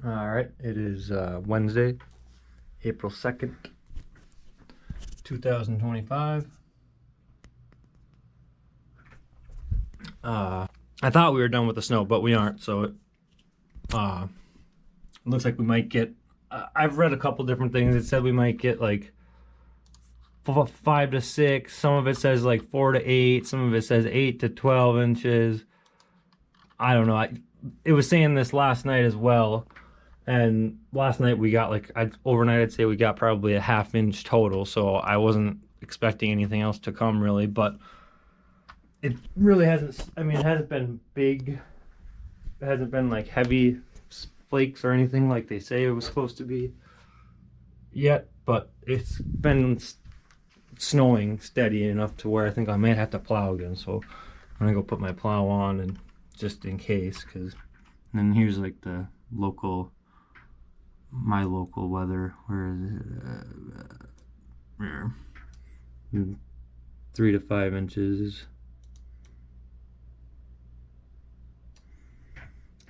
All right, it is Wednesday, April 2nd, 2025. I thought we were done with the snow, but we aren't, so it looks like we might get. I've read a couple different things. It said we might get like 5 to 6. Some of it says like 4 to 8. Some of it says 8 to 12 inches. I don't know. It was saying this last night as well. And last night we got overnight I'd say we got probably a ½ inch total, so I wasn't expecting anything else to come really, but it really hasn't, I mean, it hasn't been big, it hasn't been like heavy flakes or anything like they say it was supposed to be yet, but it's been snowing steady enough to where I think I might have to plow again, so I'm gonna go put my plow on and just in case, because then here's like the my local weather. Where is it? Where? 3 to 5 inches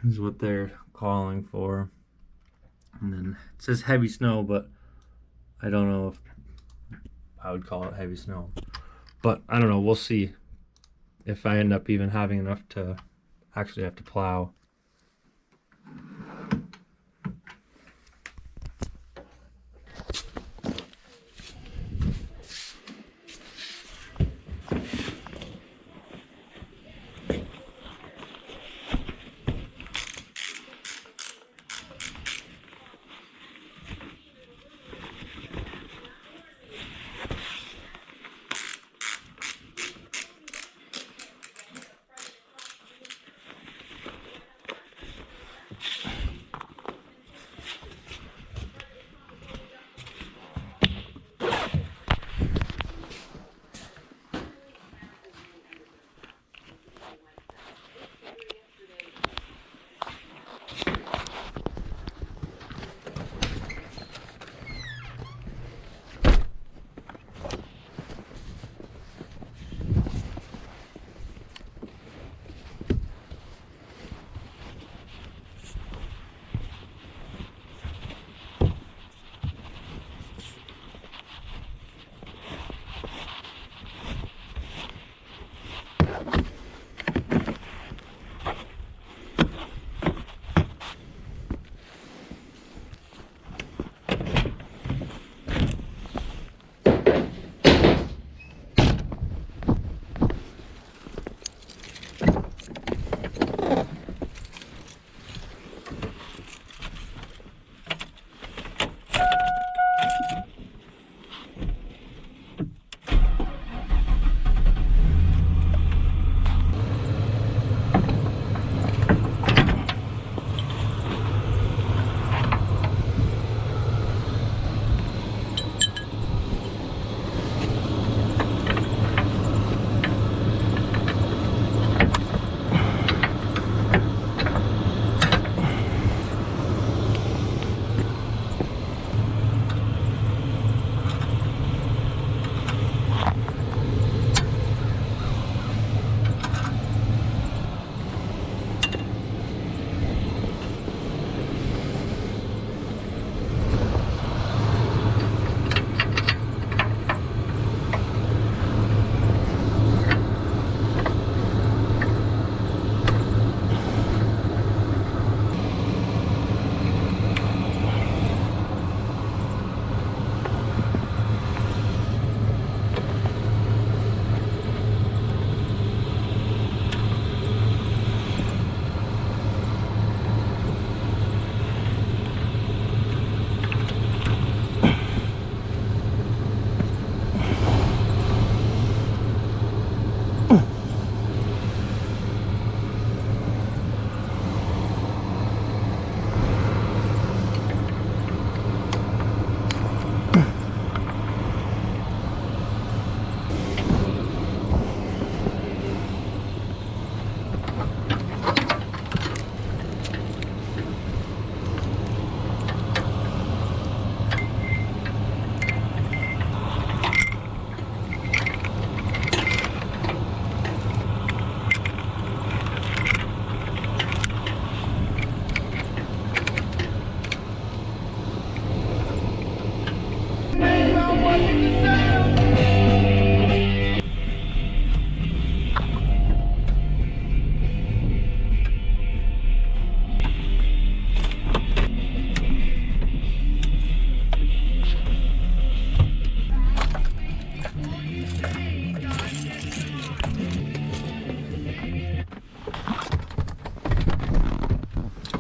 is what they're calling for. And then it says heavy snow, but I don't know if I would call it heavy snow. But I don't know, we'll see if I end up even having enough to actually have to plow.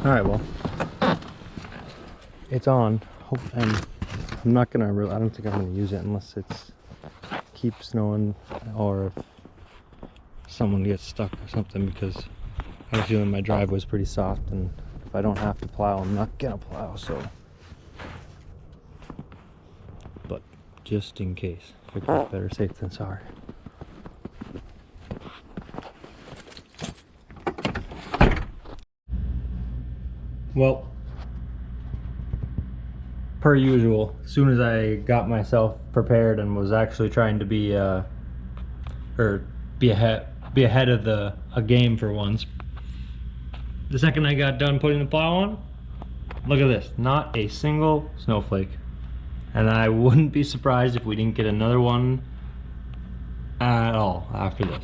Alright, well, it's on, and I'm not gonna I don't think I'm gonna use it unless it's keeps snowing or if someone gets stuck or something, because I have a feeling my driveway was pretty soft, and if I don't have to plow, I'm not gonna plow, so. But just in case, figure better safe than sorry. Well, per usual, as soon as I got myself prepared and was actually trying to be ahead of a game for once, the second I got done putting the plow on, look at this, not a single snowflake. And I wouldn't be surprised if we didn't get another one at all after this.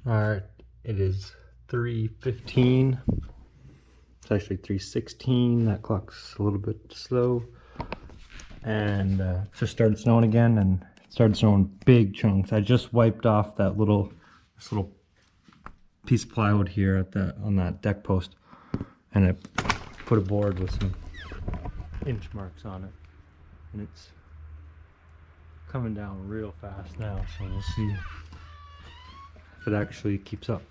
Alright, it is 3:15. It's actually 3:16. That clock's a little bit slow. And it just started snowing again, and it started snowing big chunks. I just wiped off this little piece of plywood here on that deck post, and I put a board with some inch marks on it, and it's coming down real fast now, so we'll see if it actually keeps up.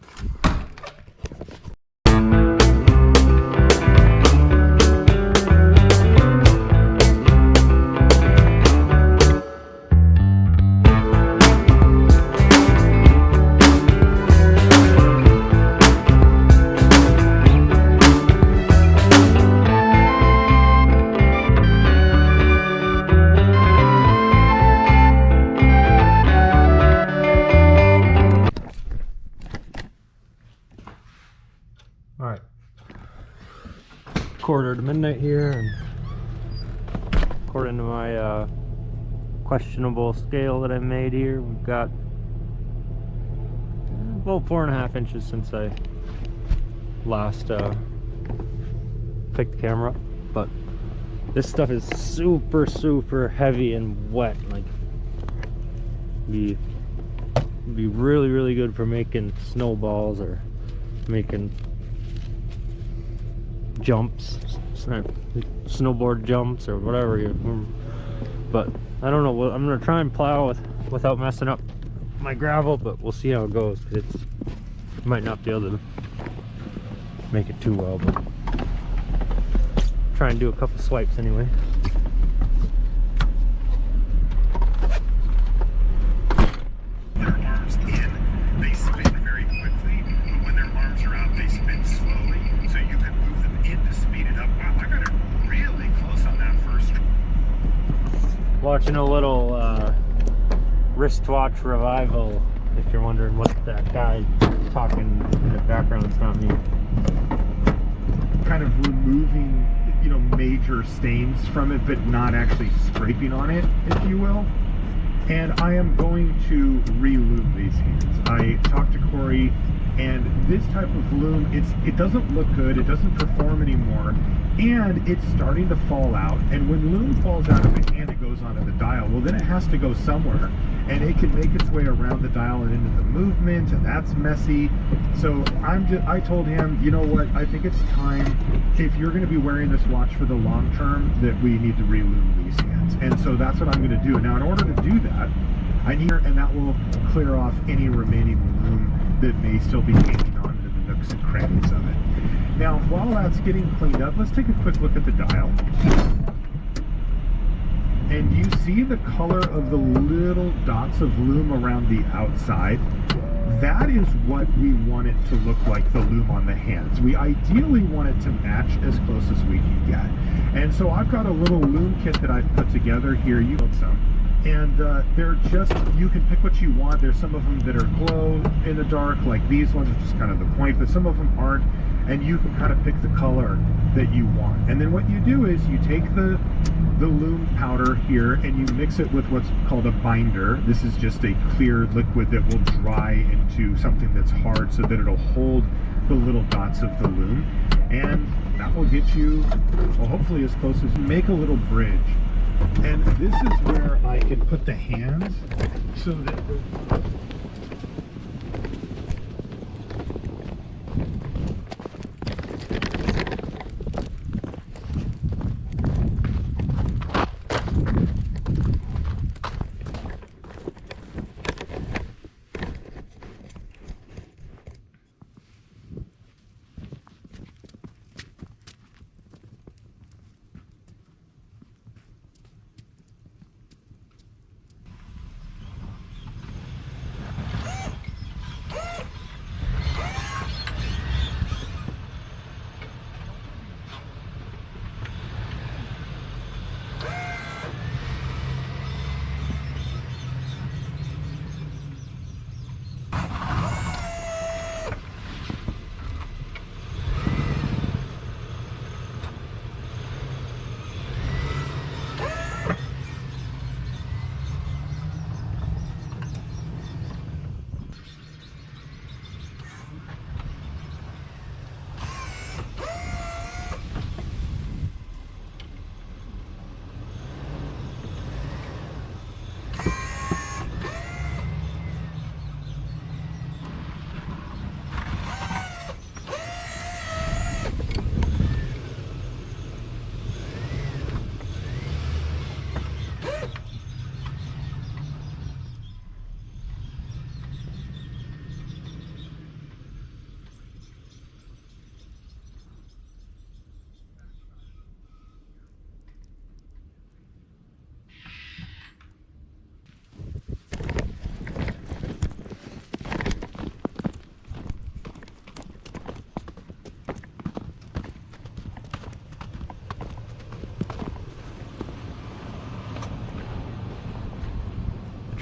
Alright, quarter to midnight here, and according to my questionable scale that I made here, we've got about 4.5 inches since I last picked the camera up. But this stuff is super heavy and wet. Like, be really good for making snowballs or making jumps, snowboard jumps or whatever. But I don't know, I'm gonna try and plow without messing up my gravel, but we'll see how it goes, because it might not be able to make it too well, but try and do a couple swipes anyway. Watching a little wristwatch revival, if you're wondering what that guy talking in the background, it's not me. Kind of removing, major stains from it, but not actually scraping on it, if you will. And I am going to re-lube these hands. I talked to Corey, and this type of loom, it doesn't look good, it doesn't perform anymore, and it's starting to fall out. And when loom falls out of the hand, it goes onto the dial. Well, then it has to go somewhere, and it can make its way around the dial and into the movement, and that's messy. So I told him, you know what, I think it's time, if you're going to be wearing this watch for the long term, that we need to re-lube these hands. And so that's what I'm going to do. Now, in order to do that, I need, and that will clear off any remaining loom that may still be hanging on to the nooks and crannies of it. Now, while that's getting cleaned up, let's take a quick look at the dial. And you see the color of the little dots of loom around the outside? That is what we want it to look like, the loom on the hands. We ideally want it to match as close as we can get. And so I've got a little loom kit that I've put together here. You built some. And they're just, you can pick what you want. There's some of them that are glow in the dark, like these ones, which is kind of the point, but some of them aren't. And you can kind of pick the color that you want. And then what you do is you take the loom powder here and you mix it with what's called a binder. This is just a clear liquid that will dry into something that's hard so that it'll hold the little dots of the loom. And that will get you, well, hopefully as close as you make a little bridge. And this is where I can put the hands so that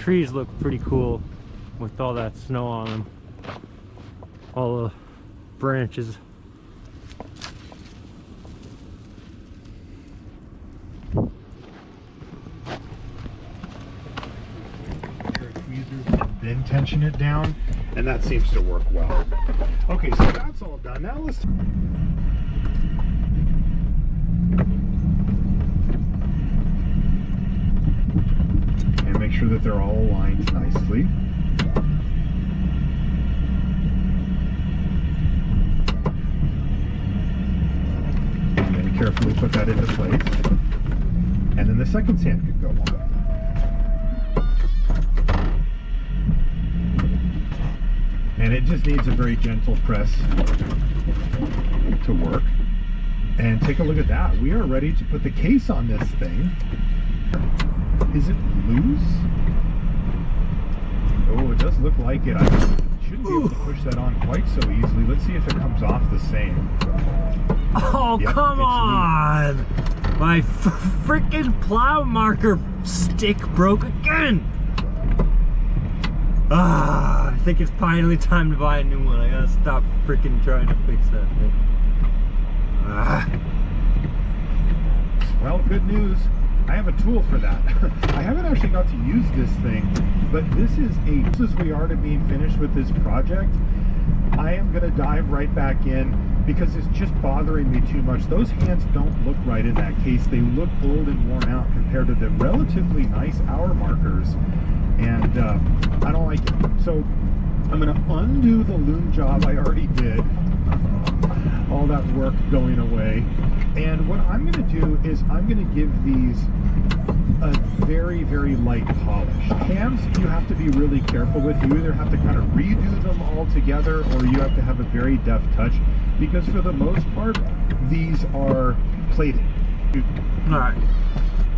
trees look pretty cool with all that snow on them. All the branches. Then tension it down, and that seems to work well. Okay, so that's all done. Now let's and make sure that they're all aligned nicely. And then carefully put that into place. And then the second sand could go on. And it just needs a very gentle press to work. And take a look at that. We are ready to put the case on this thing. Is it loose? Oh, it does look like it. I shouldn't be able to push that on quite so easily. Let's see if it comes off the same. Oh, yep, come on! Loose. My freaking plow marker stick broke again! Ah, I think it's finally time to buy a new one. I gotta stop freaking trying to fix that thing. Ah. Well, good news. I have a tool for that. I haven't actually got to use this thing, but this is we are to being finished with this project. I am gonna dive right back in because it's just bothering me too much. Those hands don't look right in that case. They look old and worn out compared to the relatively nice hour markers. And I don't like it. So I'm going to undo the loom job I already did. All that work going away. And what I'm going to do is I'm going to give these a very, very light polish. Hands, you have to be really careful with. You either have to kind of redo them all together or you have to have a very deft touch, because for the most part, these are plated. Alright.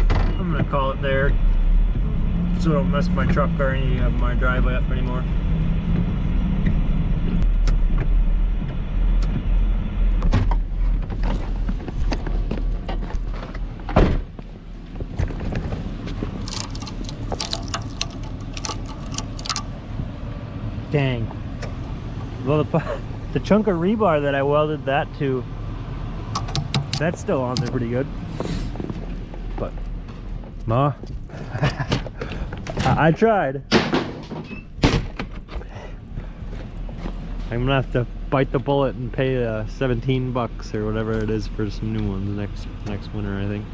I'm going to call it there, so I don't mess my truck or any of my driveway up anymore. Dang. Well, the chunk of rebar that I welded that to, that's still on there pretty good. But, Ma, I tried. I'm gonna have to bite the bullet and pay 17 bucks or whatever it is for some new ones next winter, I think.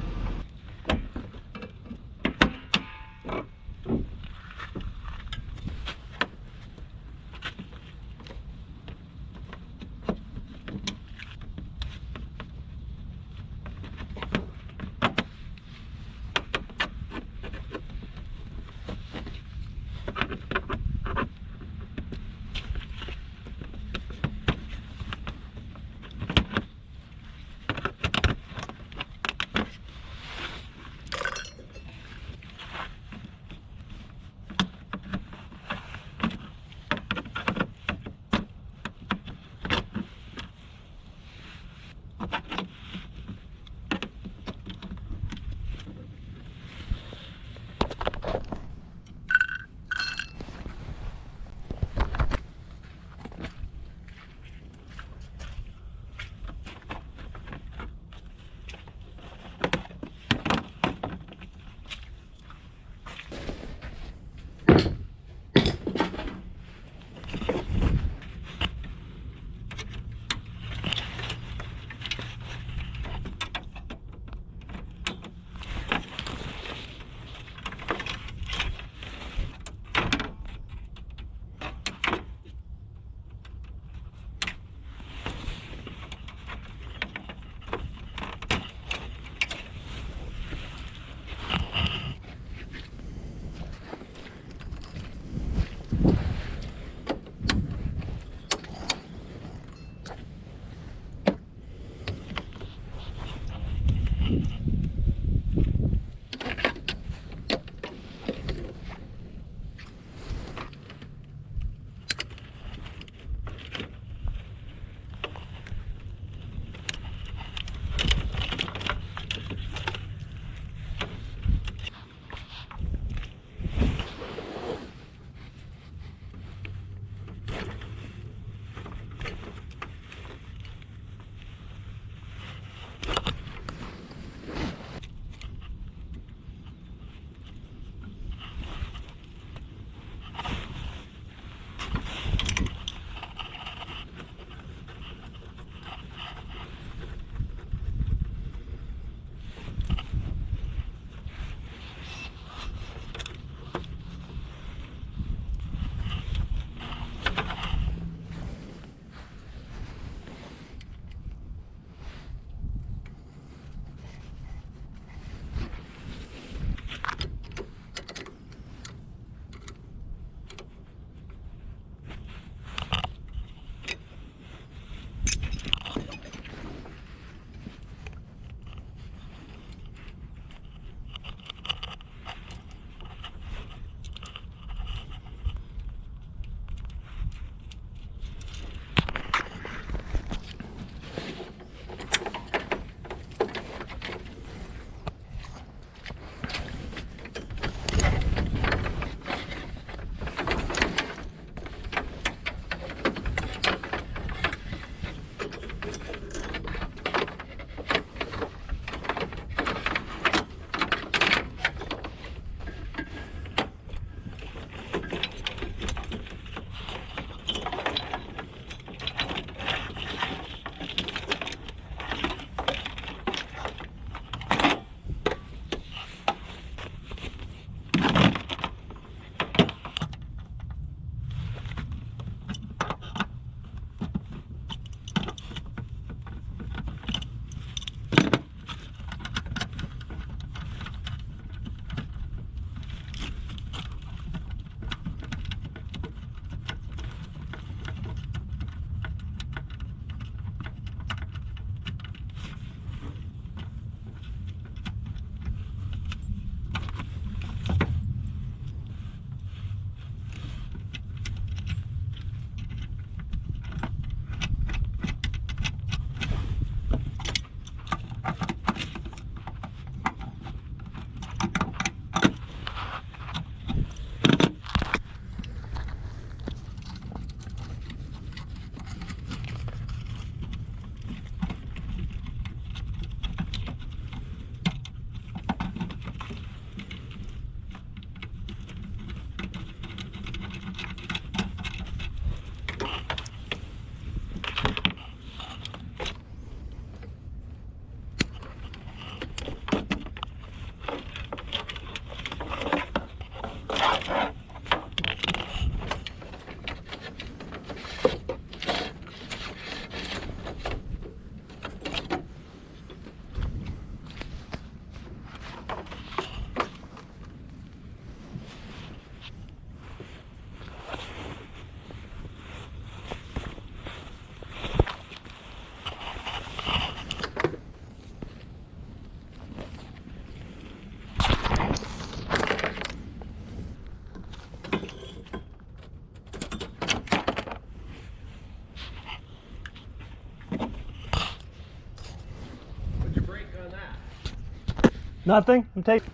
Nothing? I'm taking.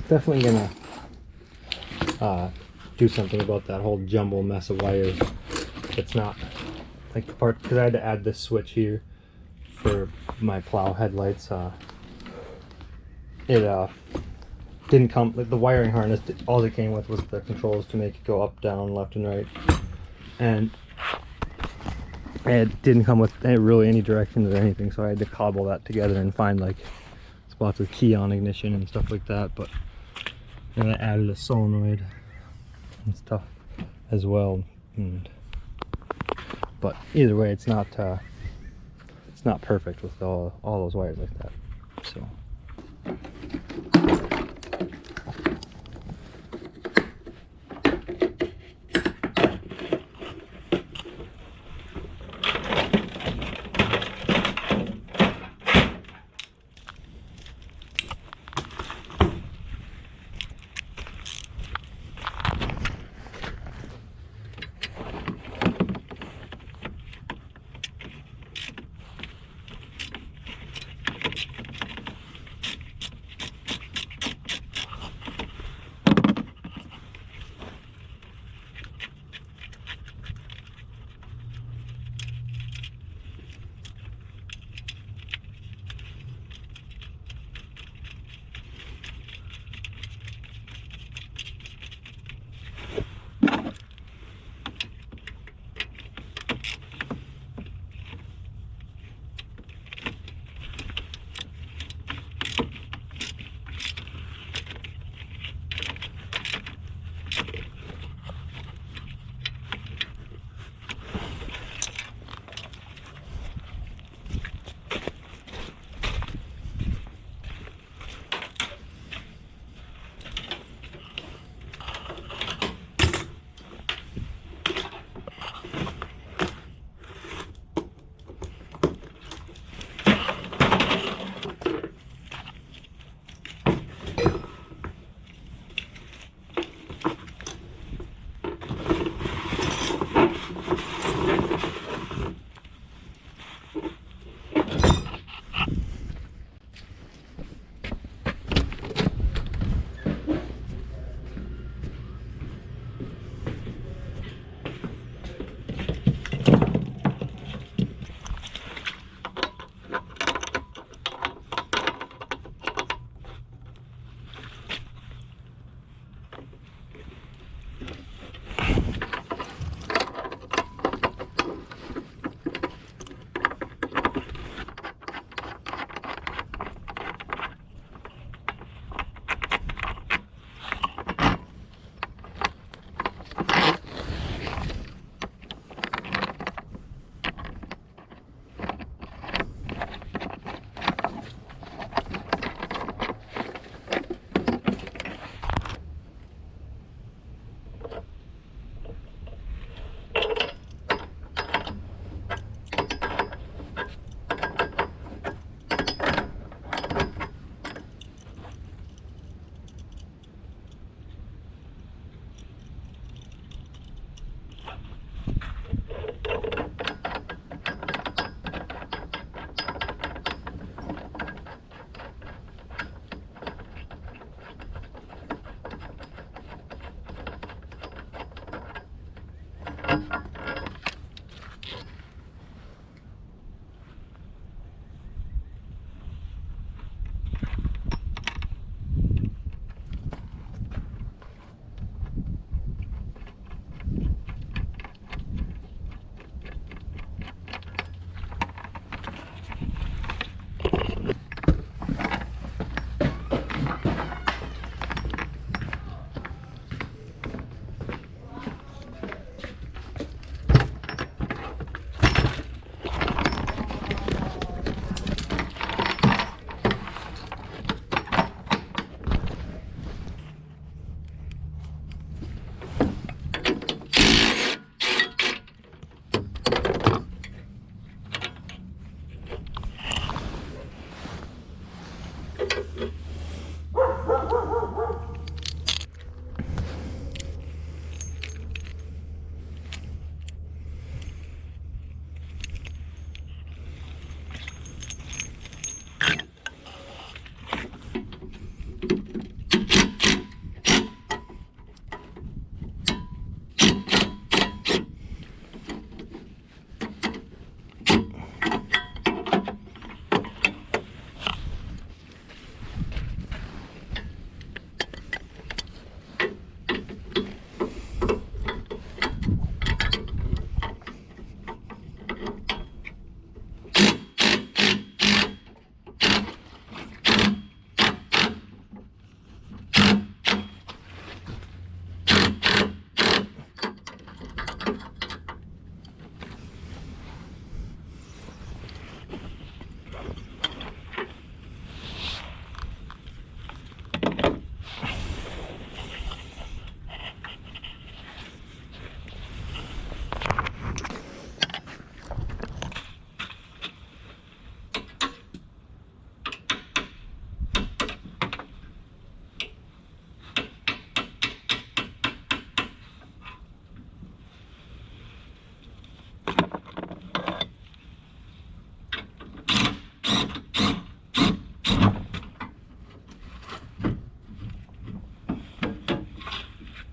Definitely gonna do something about that whole jumble mess of wires. It's not like the part, because I had to add this switch here for my plow headlights. It didn't come, like the wiring harness, all it came with was the controls to make it go up, down, left and right, and it didn't come with really any directions or anything, so I had to cobble that together and find like spots with key on ignition and stuff like that, but then I added a solenoid and stuff as well. But either way, it's not perfect with all those wires like that. So.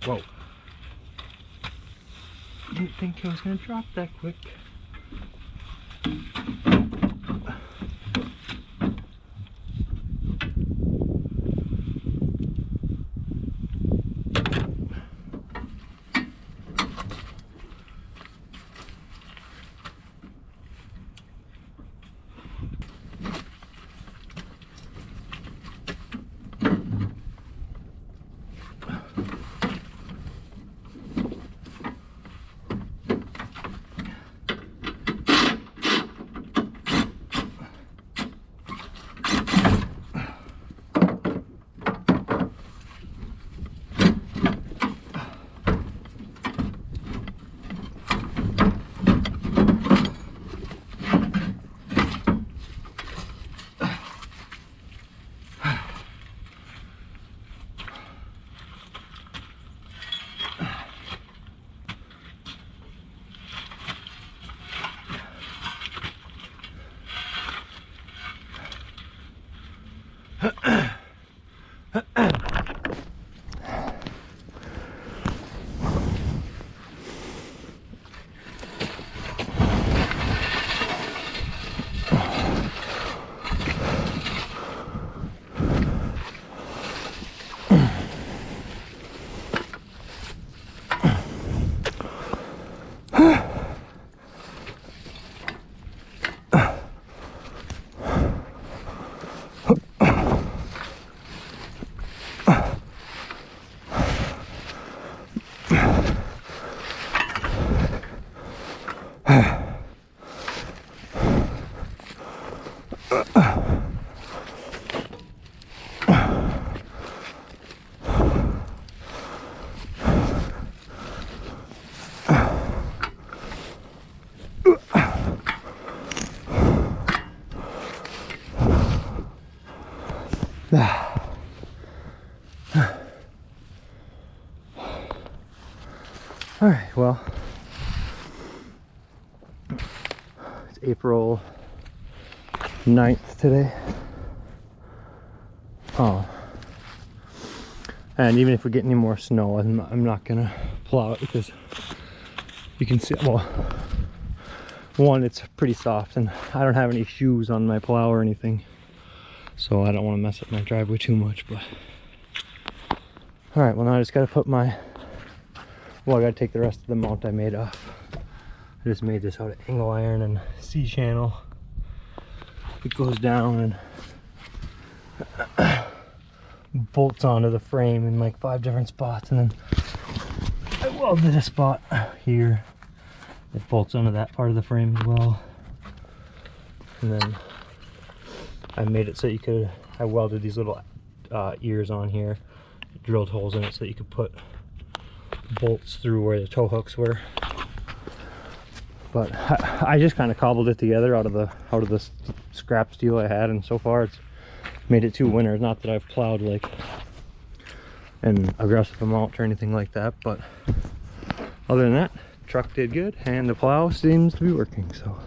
Whoa. Didn't think I was gonna drop that quick. All right, well, it's April 9th today. Oh, and even if we get any more snow, I'm not gonna plow it because you can see, well, one, it's pretty soft and I don't have any shoes on my plow or anything, so I don't want to mess up my driveway too much. But all right, well, now I just got to put my, well, I got to take the rest of the mount I made off. I just made this out of angle iron and C-channel. It goes down and bolts onto the frame in like 5 different spots, and then I welded a spot here that bolts onto that part of the frame as well. And then I made it so you could, I welded these little ears on here, drilled holes in it so that you could put bolts through where the tow hooks were. But I just kind of cobbled it together out of the scrap steel I had, and so far it's made it 2 winners. Not that I've plowed like an aggressive amount or anything like that, but other than that, truck did good and the plow seems to be working. So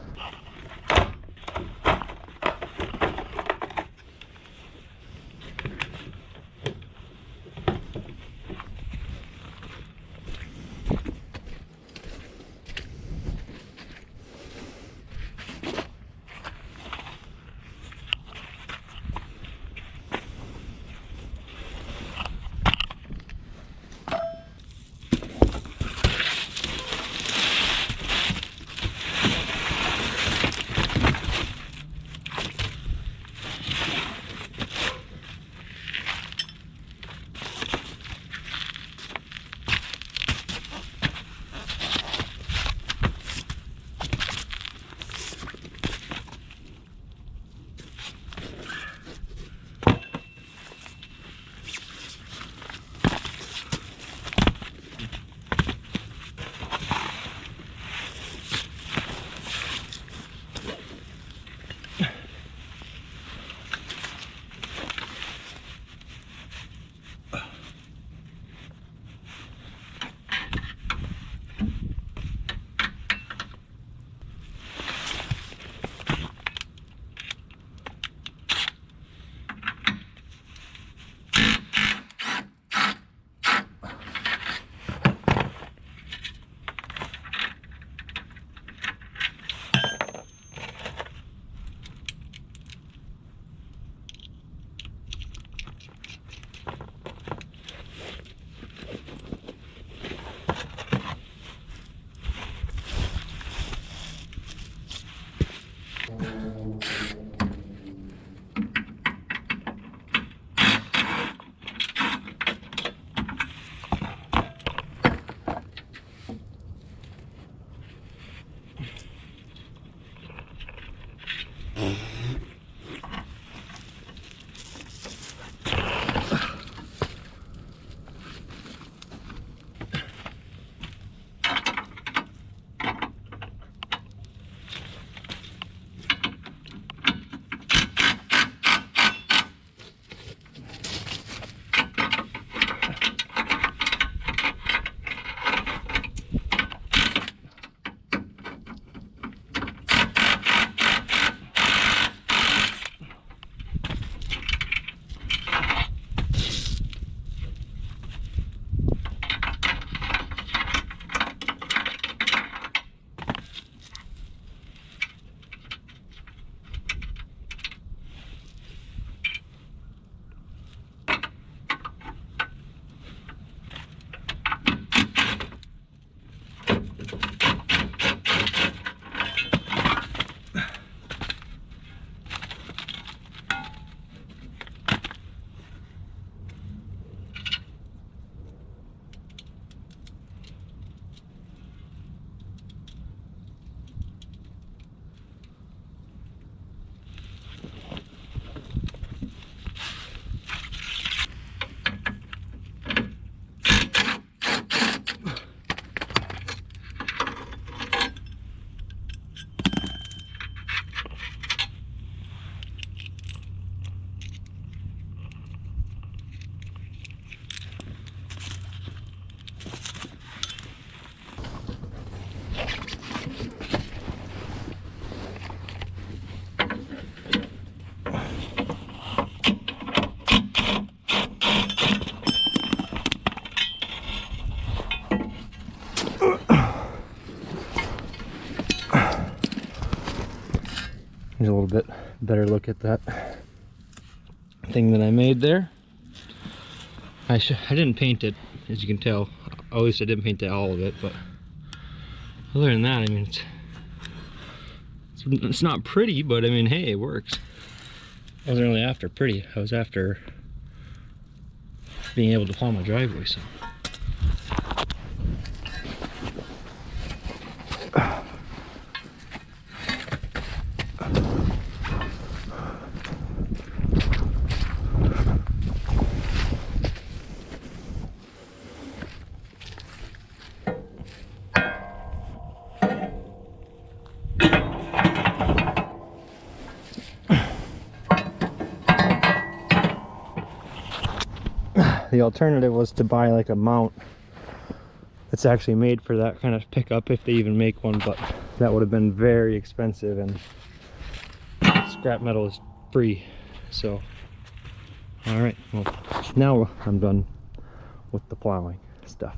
Here's a little bit better look at that thing that I made there. I didn't paint it, as you can tell. At least I didn't paint all of it, but other than that, I mean, it's not pretty, but I mean, hey, it works. I wasn't really after pretty. I was after being able to plow my driveway, so. The alternative was to buy like a mount that's actually made for that kind of pickup, if they even make one, but that would have been very expensive, and scrap metal is free. So, all right, well, now I'm done with the plowing stuff.